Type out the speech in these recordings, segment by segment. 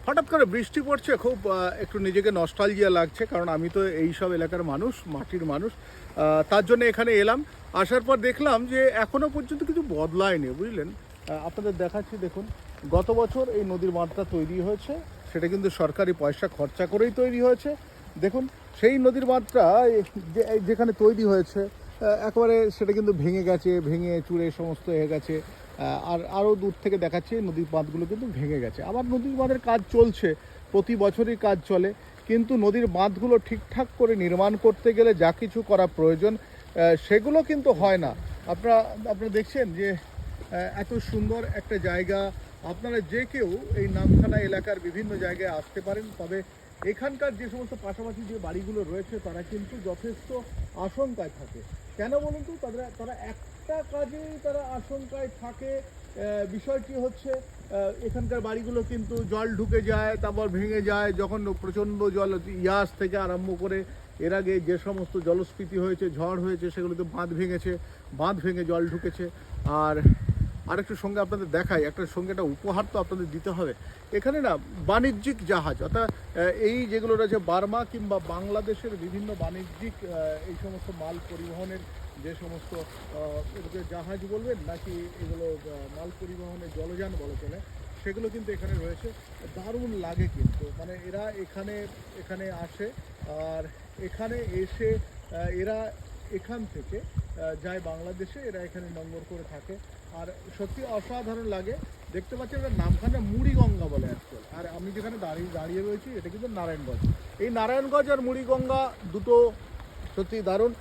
হঠাৎ করে বৃষ্টি পড়ছে, খুব একটু নিজেকে নস্টালজিয়া লাগছে, কারণ আমি তো এই সব এলাকার মানুষ, মাটির মানুষ। তার জন্য এখানে এলাম। আসার পর দেখলাম যে এখনও পর্যন্ত কিছু বদলায়নি, বুঝলেন। আপনাদের দেখাচ্ছি, দেখুন গত বছর এই নদীর বাঁধটা তৈরি হয়েছে, সেটা কিন্তু সরকারি পয়সা খরচা করেই তৈরি হয়েছে। দেখুন সেই নদীর বাঁধটা যেখানে তৈরি হয়েছে একেবারে সেটা কিন্তু ভেঙে গেছে, ভেঙে চুরে সমস্ত হয়ে গেছে। আর আরও দূর থেকে দেখাচ্ছে নদীর বাঁধগুলো কিন্তু ভেঙে গেছে। আবার নদীর বাঁধের কাজ চলছে, প্রতি বছরই কাজ চলে, কিন্তু নদীর বাঁধগুলো ঠিকঠাক করে নির্মাণ করতে গেলে যা কিছু করা প্রয়োজন সেগুলো কিন্তু হয় না। আপনারা দেখছেন যে এত সুন্দর একটা জায়গা, আপনারা যে কেউ এই নামখানা এলাকার বিভিন্ন জায়গায় আসতে পারেন। তবে এখানকার যে সমস্ত পাশাপাশি যে বাড়িগুলো রয়েছে তারা কিন্তু যথেষ্ট আশঙ্কায় থাকে। কেন বলুন তো, তারা একটা কাজেই তারা আশঙ্কায় থাকে। বিষয়টি হচ্ছে এখানকার বাড়িগুলো কিন্তু জল ঢুকে যায়, তারপর ভেঙে যায়। যখন প্রচণ্ড জল, ইয়াস থেকে আরম্ভ করে এর আগে যে সমস্ত জলস্ফীতি হয়েছে, ঝড় হয়েছে, সেগুলোতে বাঁধ ভেঙেছে, বাঁধ ভেঙে জল ঢুকেছে। আর আরেকটু সঙ্গে আপনাদের দেখাই, একটা সঙ্গে একটা উপহার তো আপনাদের দিতে হবে। এখানে না বাণিজ্যিক জাহাজ, অর্থাৎ এই যেগুলো রয়েছে বার্মা কিংবা বাংলাদেশের বিভিন্ন বাণিজ্যিক এই সমস্ত মাল পরিবহনের যে সমস্ত এগুলো জাহাজ বলবেন নাকি এগুলো মাল পরিবহনের জলযান বলা চলে, সেগুলো কিন্তু এখানে রয়েছে। দারুণ লাগে কিন্তু, মানে এরা এখানে আসে, আর এখানে এসে এরা এখান থেকে যায় বাংলাদেশে, এরা এখানে নোঙর করে থাকে। আর সত্যি অসাধারণ লাগে। দেখতে পাচ্ছি এটা নামখানা মুড়িগঙ্গা বলে অ্যাকচুয়াল। আর আমি যেখানে দাঁড়িয়ে রয়েছি এটা কিন্তু নারায়ণগঞ্জ। এই নারায়ণগঞ্জ আর মুড়িগঙ্গা দুটো সত্যি দারুণ,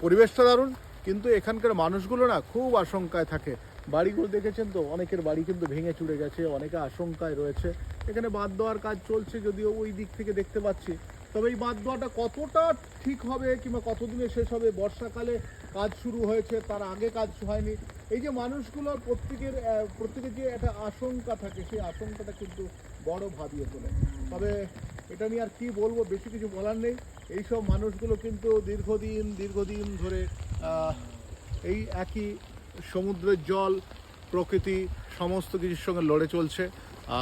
পরিবেশটা দারুণ, কিন্তু এখানকার মানুষগুলো না খুব আশঙ্কায় থাকে। বাড়িগুলো দেখেছেন তো, অনেকের বাড়ি কিন্তু ভেঙে চুরে গেছে, অনেকে আশঙ্কায় রয়েছে। এখানে বাঁধ দেওয়ার কাজ চলছে, যদিও ওই দিক থেকে দেখতে পাচ্ছি। তবে এই বাঁধ দেওয়াটা কতটা ঠিক হবে কিংবা কতদিনে শেষ হবে, বর্ষাকালে কাজ শুরু হয়েছে, তার আগে কাজ হয়নি। এই যে মানুষগুলোর প্রত্যেকের যে একটা আশঙ্কা থাকে, সেই আশঙ্কাটা কিন্তু বড় ভাবিয়ে তোলে। তবে এটা নিয়ে আর কি বলবো, বেশি কিছু বলার নেই। এইসব মানুষগুলো কিন্তু দীর্ঘদিন ধরে এই একই সমুদ্রের জল, প্রকৃতি সমস্ত কিছুর সঙ্গে লড়ে চলছে।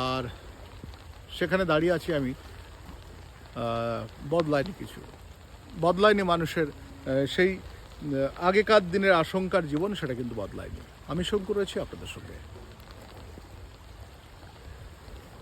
আর সেখানে দাঁড়িয়ে আছি আমি। বদলায়নি মানুষের সেই আগেকার দিনের আশঙ্কার জীবন, সেটা কিন্তু বদলায়নি। আমি শঙ্কু রয়েছি আপনাদের সঙ্গে।